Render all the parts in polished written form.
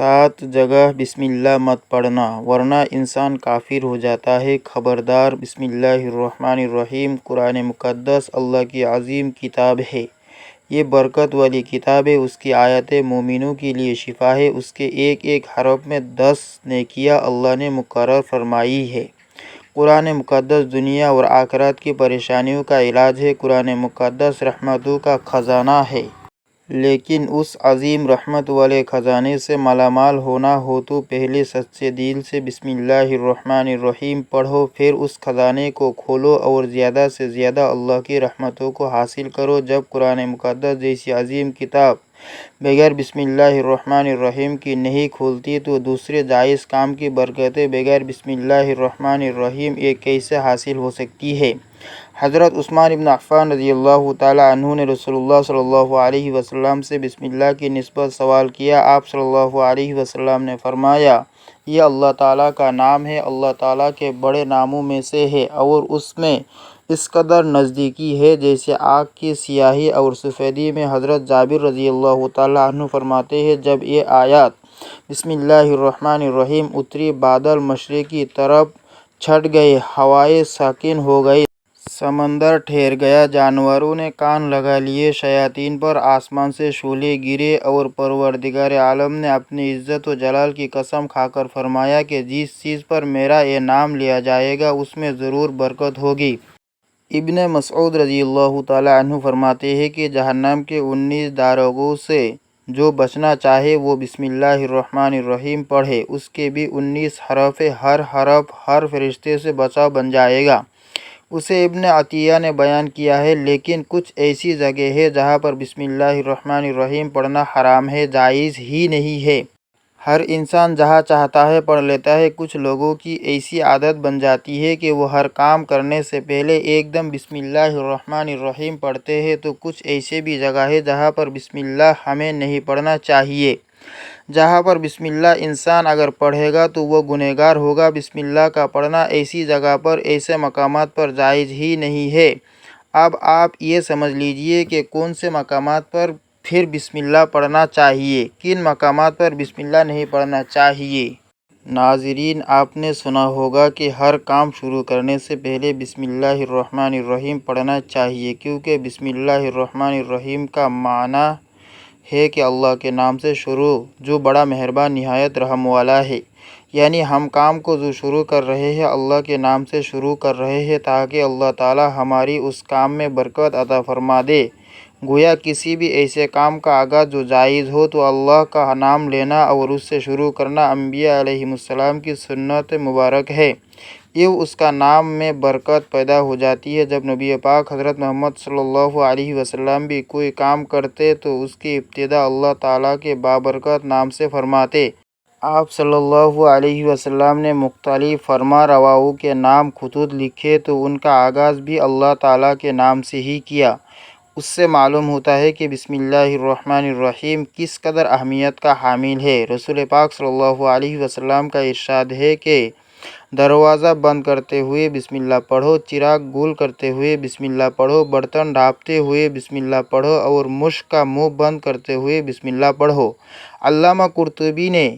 7 جگہ بسم اللہ مت پڑھنا ورنہ انسان کافر ہو جاتا ہے۔ خبردار، بسم اللہ الرحمن الرحیم قرآن مقدس اللہ کی عظیم کتاب ہے۔ یہ برکت والی کتاب ہے۔ اس کی آیتیں مومنوں کے لیے شفا ہے۔ اس کے ایک ایک حرف میں 10 نیکیاں اللہ نے مقرر فرمائی ہے۔ قرآن مقدس دنیا اور آخرت کی پریشانیوں کا علاج ہے۔ قرآن مقدس رحمتوں کا خزانہ ہے۔ لیکن اس عظیم رحمت والے خزانے سے مالا مال ہونا ہو تو پہلے سچے دل سے بسم اللہ الرحمن الرحیم پڑھو، پھر اس خزانے کو کھولو اور زیادہ سے زیادہ اللہ کی رحمتوں کو حاصل کرو۔ جب قرآن مقدس جیسی عظیم کتاب بغیر بسم اللہ الرحمن الرحیم کی نہیں کھولتی تو دوسرے جائز کام کی برکتیں بغیر بسم اللہ الرحمن الرحیم کیسے حاصل ہو سکتی ہے؟ حضرت عثمان بن عفان رضی اللہ تعالی عنہ نے رسول اللہ صلی اللہ علیہ وسلم سے بسم اللہ کی نسبت سوال کیا۔ آپ صلی اللہ علیہ وسلم نے فرمایا، یہ اللہ تعالیٰ کا نام ہے، اللہ تعالیٰ کے بڑے ناموں میں سے ہے اور اس میں اس قدر نزدیکی ہے جیسے آنکھ کی سیاہی اور سفیدی میں۔ حضرت جابر رضی اللہ تعالی عنہ فرماتے ہیں، جب یہ آیات بسم اللہ الرحمن الرحیم اتری، بادل مشرق کی طرف چھٹ گئے، ہوائیں ساکن ہو گئی، سمندر ٹھہر گیا، جانوروں نے کان لگا لیے، شیاطین پر آسمان سے شعلے گرے اور پروردگار عالم نے اپنی عزت و جلال کی قسم کھا کر فرمایا کہ جس چیز پر میرا یہ نام لیا جائے گا اس میں ضرور برکت ہوگی۔ ابن مسعود رضی اللہ تعالی عنہ فرماتے ہیں کہ جہنم کے 19 داروغوں سے جو بچنا چاہے وہ بسم اللہ الرحمن الرحیم پڑھے، اس کے بھی 19 حرف، ہر حرف ہر فرشتے سے بچاؤ بن جائے گا۔ اسے ابن عطیہ نے بیان کیا ہے، لیکن کچھ ایسی جگہ ہے جہاں پر بسم اللہ الرحمن الرحیم پڑھنا حرام ہے، جائز ہی نہیں ہے۔ ہر انسان جہاں چاہتا ہے پڑھ لیتا ہے۔ کچھ لوگوں کی ایسی عادت بن جاتی ہے کہ وہ ہر کام کرنے سے پہلے ایک دم بسم اللہ الرحمن الرحیم پڑھتے ہیں، تو کچھ ایسے بھی جگہ ہے جہاں پر بسم اللہ ہمیں نہیں پڑھنا چاہیے۔ جہاں پر بسم اللہ انسان اگر پڑھے گا تو وہ گنہگار ہوگا۔ بسم اللہ کا پڑھنا ایسی جگہ پر، ایسے مقامات پر جائز ہی نہیں ہے۔ اب آپ یہ سمجھ لیجئے کہ کون سے مقامات پر پھر بسم اللہ پڑھنا چاہیے، کن مقامات پر بسم اللہ نہیں پڑھنا چاہیے۔ ناظرین، آپ نے سنا ہوگا کہ ہر کام شروع کرنے سے پہلے بسم اللہ الرحمن الرحیم پڑھنا چاہیے، کیونکہ بسم اللہ الرحمن الرحیم کا معنی ہے کہ اللہ کے نام سے شروع جو بڑا مہربان نہایت رحم والا ہے۔ یعنی ہم کام کو جو شروع کر رہے ہیں اللہ کے نام سے شروع کر رہے ہیں تاکہ اللہ تعالی ہماری اس کام میں برکت عطا فرما دے۔ گویا کسی بھی ایسے کام کا آغاز جو جائز ہو تو اللہ کا نام لینا اور اس سے شروع کرنا انبیاء علیہ السلام کی سنت مبارک ہے۔ یوں اس کا نام میں برکت پیدا ہو جاتی ہے۔ جب نبی پاک حضرت محمد صلی اللہ علیہ وسلم بھی کوئی کام کرتے تو اس کی ابتدا اللہ تعالیٰ کے بابرکت نام سے فرماتے۔ آپ صلی اللہ علیہ وسلم نے مختلف فرما رواؤں کے نام خطوط لکھے تو ان کا آغاز بھی اللہ تعالیٰ کے نام سے ہی کیا۔ اس سے معلوم ہوتا ہے کہ بسم اللہ الرحمن الرحیم کس قدر اہمیت کا حامل ہے۔ رسول پاک صلی اللہ علیہ وسلم کا ارشاد ہے کہ دروازہ بند کرتے ہوئے بسم اللہ پڑھو، چراغ گول کرتے ہوئے بسم اللہ پڑھو، برتن ڈھانپتے ہوئے بسم اللہ پڑھو اور مشک کا منہ بند کرتے ہوئے بسم اللہ پڑھو۔ علامہ قرطبی نے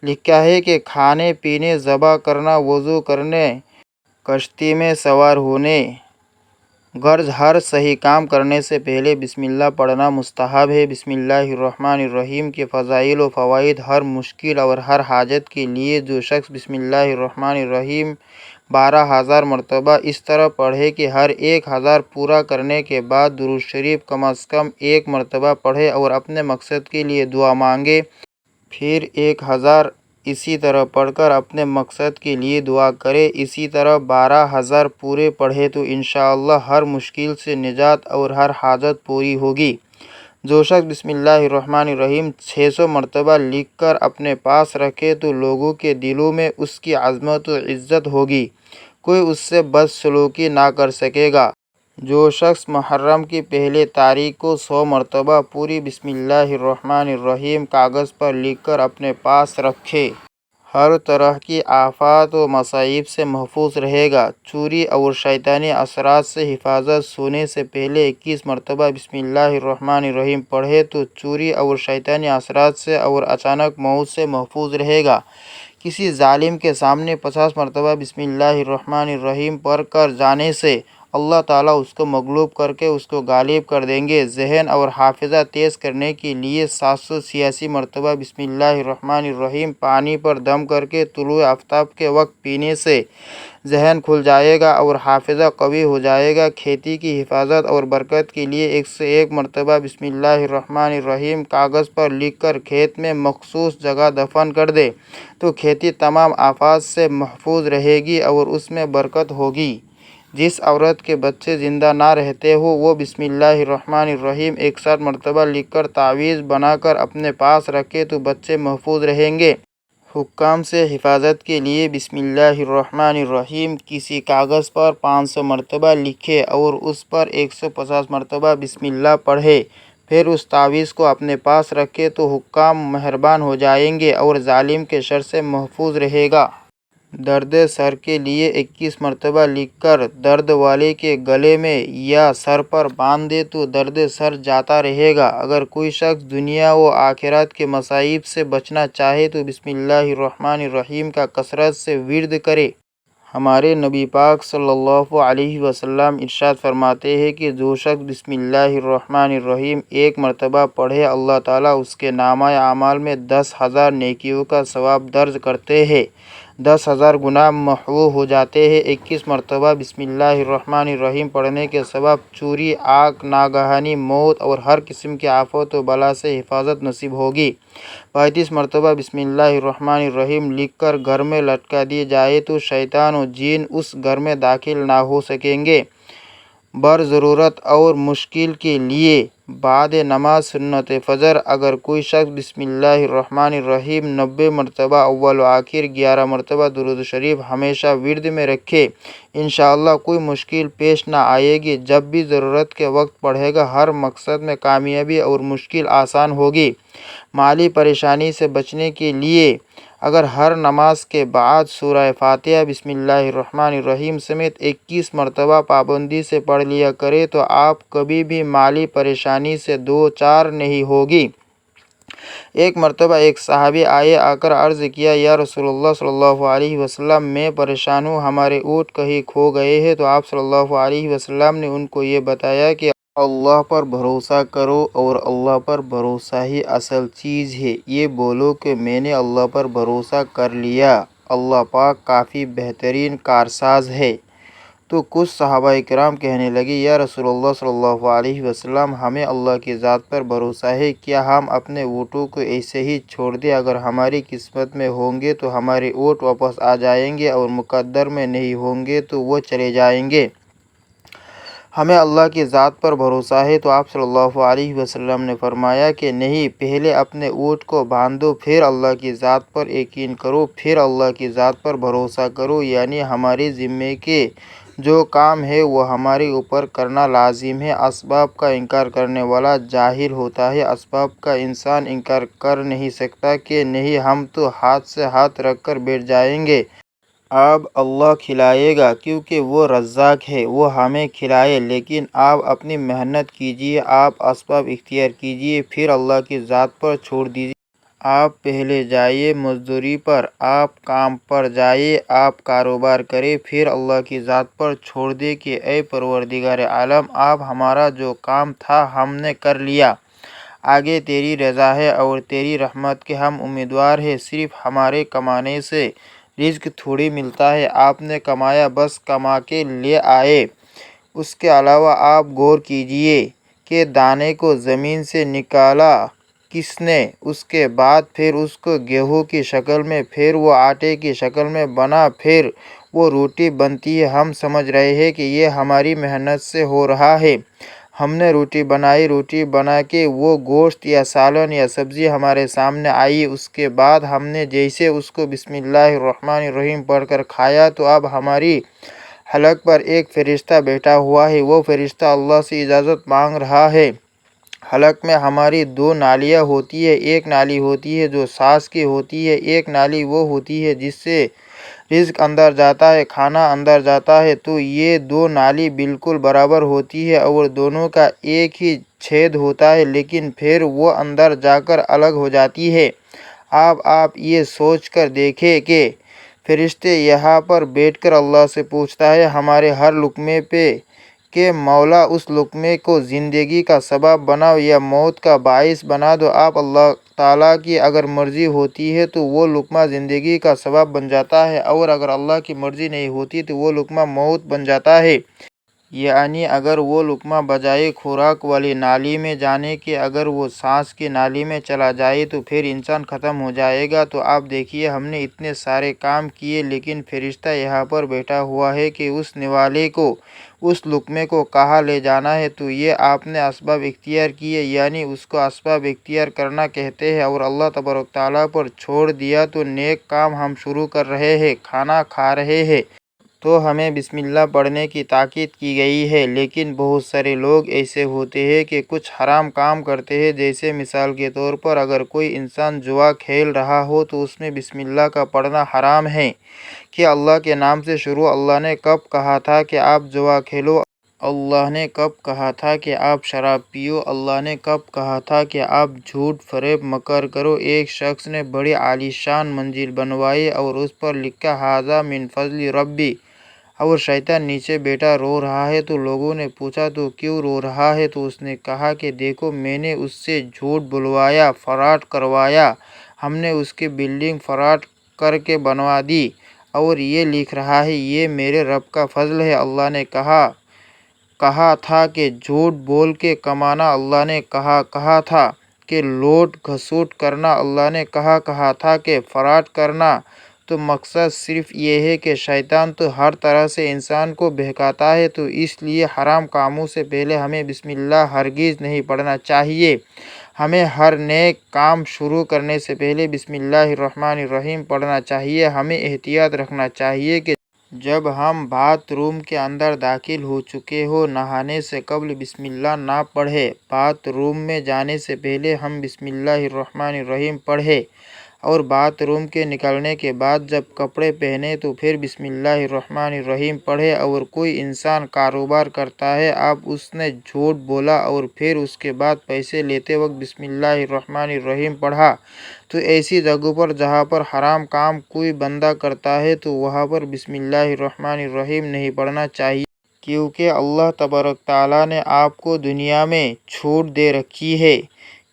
لکھا ہے کہ کھانے پینے، ذبح کرنا، وضو کرنے، کشتی میں سوار ہونے، غرض ہر صحیح کام کرنے سے پہلے بسم اللہ پڑھنا مستحب ہے۔ بسم اللہ الرحمن الرحیم کے فضائل و فوائد: ہر مشکل اور ہر حاجت کے لیے جو شخص بسم اللہ الرحمن الرحیم 12,000 مرتبہ اس طرح پڑھے کہ ہر 1,000 پورا کرنے کے بعد درود شریف کم از کم 1 مرتبہ پڑھے اور اپنے مقصد کے لیے دعا مانگے، پھر 1,000 اسی طرح پڑھ کر اپنے مقصد کے لیے دعا کرے، اسی طرح 12,000 پورے پڑھے تو انشاءاللہ ہر مشکل سے نجات اور ہر حاجت پوری ہوگی۔ جو شخص بسم اللہ الرحمن الرحیم 600 مرتبہ لکھ کر اپنے پاس رکھے تو لوگوں کے دلوں میں اس کی عظمت و عزت ہوگی، کوئی اس سے بد سلوکی نہ کر سکے گا۔ جو شخص محرم کی پہلی تاریخ کو 100 مرتبہ پوری بسم اللہ الرحمن الرحیم کاغذ پر لکھ کر اپنے پاس رکھے، ہر طرح کی آفات و مصائب سے محفوظ رہے گا۔ چوری اور شیطانی اثرات سے حفاظت۔ سونے سے پہلے 21 مرتبہ بسم اللہ الرحمن الرحیم پڑھے تو چوری اور شیطانی اثرات سے اور اچانک موت سے محفوظ رہے گا۔ کسی ظالم کے سامنے 50 مرتبہ بسم اللہ الرحمن الرحیم پڑھ کر جانے سے اللہ تعالیٰ اس کو مغلوب کر کے اس کو غالب کر دیں گے۔ ذہن اور حافظہ تیز کرنے کے لیے 786 مرتبہ بسم اللہ الرحمن الرحیم پانی پر دم کر کے طلوع آفتاب کے وقت پینے سے ذہن کھل جائے گا اور حافظہ قوی ہو جائے گا۔ کھیتی کی حفاظت اور برکت کے لیے 101 مرتبہ بسم اللہ الرحمن الرحیم کاغذ پر لکھ کر کھیت میں مخصوص جگہ دفن کر دے تو کھیتی تمام آفات سے محفوظ رہے گی اور اس میں برکت ہوگی۔ جس عورت کے بچے زندہ نہ رہتے ہو وہ بسم اللہ الرحمن الرحیم 61 مرتبہ لکھ کر تعویذ بنا کر اپنے پاس رکھے تو بچے محفوظ رہیں گے۔ حکام سے حفاظت کے لیے بسم اللہ الرحمن الرحیم کسی کاغذ پر 500 مرتبہ لکھے اور اس پر 150 مرتبہ بسم اللہ پڑھے، پھر اس تعویذ کو اپنے پاس رکھے تو حکام مہربان ہو جائیں گے اور ظالم کے شر سے محفوظ رہے گا۔ درد سر کے لیے 21 مرتبہ لکھ کر درد والے کے گلے میں یا سر پر باندھ دے تو درد سر جاتا رہے گا۔ اگر کوئی شخص دنیا و آخرت کے مصائب سے بچنا چاہے تو بسم اللہ الرحمن الرحیم کا کثرت سے ورد کرے۔ ہمارے نبی پاک صلی اللہ علیہ وسلم ارشاد فرماتے ہیں کہ جو شخص بسم اللہ الرحمن الرحیم 1 مرتبہ پڑھے اللہ تعالیٰ اس کے نامہ اعمال میں 10,000 نیکیوں کا ثواب درج کرتے ہیں، 10,000 گناہ محو ہو جاتے ہیں۔ 21 مرتبہ بسم اللہ الرحمن الرحیم پڑھنے کے سبب چوری، آگ، ناگہانی موت اور ہر قسم کی آفت و بلا سے حفاظت نصیب ہوگی۔ 35 مرتبہ بسم اللہ الرحمن الرحیم لکھ کر گھر میں لٹکا دی جائے تو شیطان و جن اس گھر میں داخل نہ ہو سکیں گے۔ بر ضرورت اور مشکل کے لیے بعد نماز سنت فجر اگر کوئی شخص بسم اللہ الرحمن الرحیم 90 مرتبہ اول و آخر 11 مرتبہ درود شریف ہمیشہ ورد میں رکھے انشاءاللہ کوئی مشکل پیش نہ آئے گی۔ جب بھی ضرورت کے وقت پڑھے گا ہر مقصد میں کامیابی اور مشکل آسان ہوگی۔ مالی پریشانی سے بچنے کے لیے اگر ہر نماز کے بعد سورہ فاتحہ بسم اللہ الرحمن الرحیم سمیت 21 مرتبہ پابندی سے پڑھ لیا کرے تو آپ کبھی بھی مالی پریشانی سے دو چار نہیں ہوگی۔ ایک مرتبہ ایک صحابی آئے، آ کر عرض کیا یا رسول اللہ صلی اللہ علیہ وسلم میں پریشان ہوں، ہمارے اونٹ کہیں کھو گئے ہیں۔ تو آپ صلی اللہ علیہ وسلم نے ان کو یہ بتایا کہ اللہ پر بھروسہ کرو اور اللہ پر بھروسہ ہی اصل چیز ہے۔ یہ بولو کہ میں نے اللہ پر بھروسہ کر لیا، اللہ پاک کافی بہترین کارساز ہے۔ تو کچھ صحابہ کرام کہنے لگے یا رسول اللہ صلی اللہ علیہ وسلم ہمیں اللہ کی ذات پر بھروسہ ہے، کیا ہم اپنے اونٹوں کو ایسے ہی چھوڑ دیں؟ اگر ہماری قسمت میں ہوں گے تو ہمارے اونٹ واپس آ جائیں گے اور مقدر میں نہیں ہوں گے تو وہ چلے جائیں گے۔ ہمیں اللہ کی ذات پر بھروسہ ہے۔ تو آپ صلی اللہ علیہ وسلم نے فرمایا کہ نہیں، پہلے اپنے اونٹ کو باندھو، پھر اللہ کی ذات پر یقین کرو، پھر اللہ کی ذات پر بھروسہ کرو، یعنی ہمارے ذمے کے جو کام ہے وہ ہمارے اوپر کرنا لازم ہے۔ اسباب کا انکار کرنے والا جاہل ہوتا ہے، اسباب کا انسان انکار کر نہیں سکتا کہ نہیں ہم تو ہاتھ سے ہاتھ رکھ کر بیٹھ جائیں گے، اب اللہ کھلائے گا کیونکہ وہ رزاق ہے، وہ ہمیں کھلائے، لیکن آپ اپنی محنت کیجئے، آپ اسباب اختیار کیجئے، پھر اللہ کی ذات پر چھوڑ دیجئے۔ آپ پہلے جائیے مزدوری پر، آپ کام پر جائیے، آپ کاروبار کریں، پھر اللہ کی ذات پر چھوڑ دیں کہ اے پروردگار عالم، آپ ہمارا جو کام تھا ہم نے کر لیا، آگے تیری رضا ہے اور تیری رحمت کے ہم امیدوار ہیں، صرف ہمارے کمانے سے رزق تھوڑی ملتا ہے، آپ نے کمایا بس کما کے لے آئے، اس کے علاوہ آپ غور کیجئے کہ دانے کو زمین سے نکالا کس نے، اس کے بعد پھر اس کو گیہوں کی شکل میں، پھر وہ آٹے کی شکل میں بنا، پھر وہ روٹی بنتی ہے، ہم سمجھ رہے ہیں کہ یہ ہماری محنت سے ہو رہا ہے، ہم نے روٹی بنائی، روٹی بنا کے وہ گوشت یا سالن یا سبزی ہمارے سامنے آئی، اس کے بعد ہم نے جیسے اس کو بسم اللہ الرحمن الرحیم پڑھ کر کھایا تو اب ہماری حلق پر ایک فرشتہ بیٹھا ہوا ہے، وہ فرشتہ اللہ سے اجازت مانگ رہا ہے حلق میں ہماری دو نالیاں ہوتی ہے، ایک نالی ہوتی ہے جو سانس کی ہوتی ہے، ایک نالی وہ ہوتی ہے جس سے رزق اندر جاتا ہے، کھانا اندر جاتا ہے۔ تو یہ دو نالی بالکل برابر ہوتی ہے اور دونوں کا ایک ہی چھید ہوتا ہے، لیکن پھر وہ اندر جا کر الگ ہو جاتی ہے۔ آپ یہ سوچ کر دیکھیں کہ فرشتے یہاں پر بیٹھ کر اللہ سے پوچھتا ہے ہمارے ہر لقمے پہ کہ مولا اس لقمے کو زندگی کا سبب بناؤ یا موت کا باعث بنا دو۔ اللہ تعالیٰ کی اگر مرضی ہوتی ہے تو وہ لقمہ زندگی کا سبب بن جاتا ہے، اور اگر اللہ کی مرضی نہیں ہوتی تو وہ لقمہ موت بن جاتا ہے۔ یعنی اگر وہ لقمہ بجائے خوراک والی نالی میں جانے کے اگر وہ سانس کی نالی میں چلا جائے تو پھر انسان ختم ہو جائے گا۔ تو آپ دیکھیے ہم نے اتنے سارے کام کیے، لیکن فرشتہ یہاں پر بیٹھا ہوا ہے کہ اس نوالے کو، اس لقمے کو کہاں لے جانا ہے۔ تو یہ آپ نے اسباب اختیار کیے، یعنی اس کو اسباب اختیار کرنا کہتے ہیں، اور اللہ تبارک تعالیٰ پر چھوڑ دیا تو نیک کام ہم شروع کر رہے ہیں، کھانا کھا رہے ہیں تو ہمیں بسم اللہ پڑھنے کی تاکید کی گئی ہے۔ لیکن بہت سارے لوگ ایسے ہوتے ہیں کہ کچھ حرام کام کرتے ہیں، جیسے مثال کے طور پر اگر کوئی انسان جوا کھیل رہا ہو تو اس میں بسم اللہ کا پڑھنا حرام ہے کہ اللہ کے نام سے شروع۔ اللہ نے کب کہا تھا کہ آپ جوا کھیلو؟ اللہ نے کب کہا تھا کہ آپ شراب پیو؟ اللہ نے کب کہا تھا کہ آپ جھوٹ فریب مکر کرو؟ ایک شخص نے بڑی عالیشان منزل بنوائی اور اس پر لکھا ھذا من فضل ربی، اور شیطان نیچے بیٹھا رو رہا ہے۔ تو لوگوں نے پوچھا تو کیوں رو رہا ہے؟ تو اس نے کہا کہ دیکھو میں نے اس سے جھوٹ بلوایا، فراڈ کروایا، ہم نے اس کی بلڈنگ فراڈ کر کے بنوا دی، اور یہ لکھ رہا ہے یہ میرے رب کا فضل ہے۔ اللہ نے کہا تھا کہ جھوٹ بول کے کمانا، اللہ نے کہا تھا کہ لوٹ گھسوٹ کرنا، اللہ نے کہا تھا کہ فراڈ کرنا۔ تو مقصد صرف یہ ہے کہ شیطان تو ہر طرح سے انسان کو بہکاتا ہے، تو اس لیے حرام کاموں سے پہلے ہمیں بسم اللہ ہرگز نہیں پڑھنا چاہیے۔ ہمیں ہر نیک کام شروع کرنے سے پہلے بسم اللہ الرحمن الرحیم پڑھنا چاہیے۔ ہمیں احتیاط رکھنا چاہیے کہ جب ہم باتھ روم کے اندر داخل ہو چکے ہو، نہانے سے قبل بسم اللہ نہ پڑھیں۔ باتھ روم میں جانے سے پہلے ہم بسم اللہ الرحمن الرحیم پڑھیں، اور باتھ روم کے نکلنے کے بعد جب کپڑے پہنے تو پھر بسم اللہ الرحمن الرحیم پڑھے۔ اور کوئی انسان کاروبار کرتا ہے، اب اس نے جھوٹ بولا اور پھر اس کے بعد پیسے لیتے وقت بسم اللہ الرحمن الرحیم پڑھا، تو ایسی جگہوں پر جہاں پر حرام کام کوئی بندہ کرتا ہے تو وہاں پر بسم اللہ الرحمن الرحیم نہیں پڑھنا چاہیے، کیونکہ اللہ تبارک تعالیٰ نے آپ کو دنیا میں چھوٹ دے رکھی ہے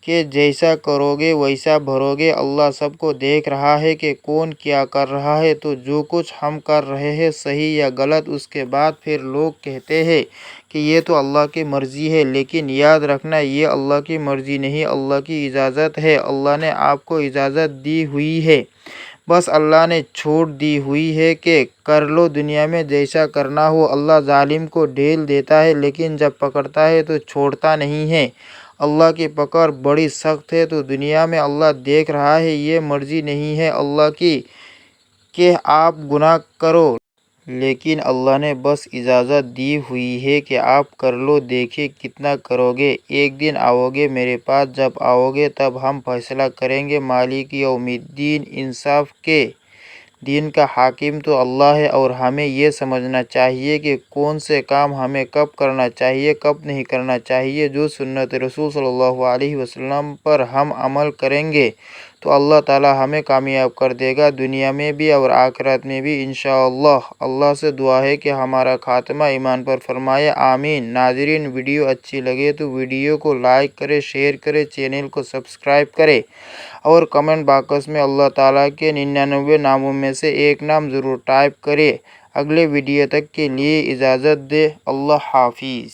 کہ جیسا کرو گے ویسا بھرو گے۔ اللہ سب کو دیکھ رہا ہے کہ کون کیا کر رہا ہے۔ تو جو کچھ ہم کر رہے ہیں صحیح یا غلط، اس کے بعد پھر لوگ کہتے ہیں کہ یہ تو اللہ کی مرضی ہے، لیکن یاد رکھنا یہ اللہ کی مرضی نہیں، اللہ کی اجازت ہے۔ اللہ نے آپ کو اجازت دی ہوئی ہے، بس اللہ نے چھوٹ دی ہوئی ہے کہ کر لو، دنیا میں جیسا کرنا ہو۔ اللہ ظالم کو ڈھیل دیتا ہے لیکن جب پکڑتا ہے تو چھوڑتا نہیں ہے۔ اللہ کی پکڑ بڑی سخت ہے۔ تو دنیا میں اللہ دیکھ رہا ہے، یہ مرضی نہیں ہے اللہ کی کہ آپ گناہ کرو، لیکن اللہ نے بس اجازت دی ہوئی ہے کہ آپ کر لو، دیکھیں کتنا کرو گے۔ ایک دن آؤ گے میرے پاس، جب آؤ گے تب ہم فیصلہ کریں گے۔ مالک یوم الدین، انصاف کے دین کا حاکم تو اللہ ہے، اور ہمیں یہ سمجھنا چاہیے کہ کون سے کام ہمیں کب کرنا چاہیے، کب نہیں کرنا چاہیے۔ جو سنت رسول صلی اللہ علیہ وسلم پر ہم عمل کریں گے تو اللہ تعالی ہمیں کامیاب کر دے گا، دنیا میں بھی اور آخرت میں بھی انشاءاللہ۔ اللہ سے دعا ہے کہ ہمارا خاتمہ ایمان پر فرمائے، آمین۔ ناظرین، ویڈیو اچھی لگے تو ویڈیو کو لائک کرے، شیئر کرے، چینل کو سبسکرائب کرے، اور کمنٹ باکس میں اللہ تعالیٰ کے 99 ناموں میں سے ایک نام ضرور ٹائپ کرے۔ اگلے ویڈیو تک کے لیے اجازت دے، اللہ حافظ۔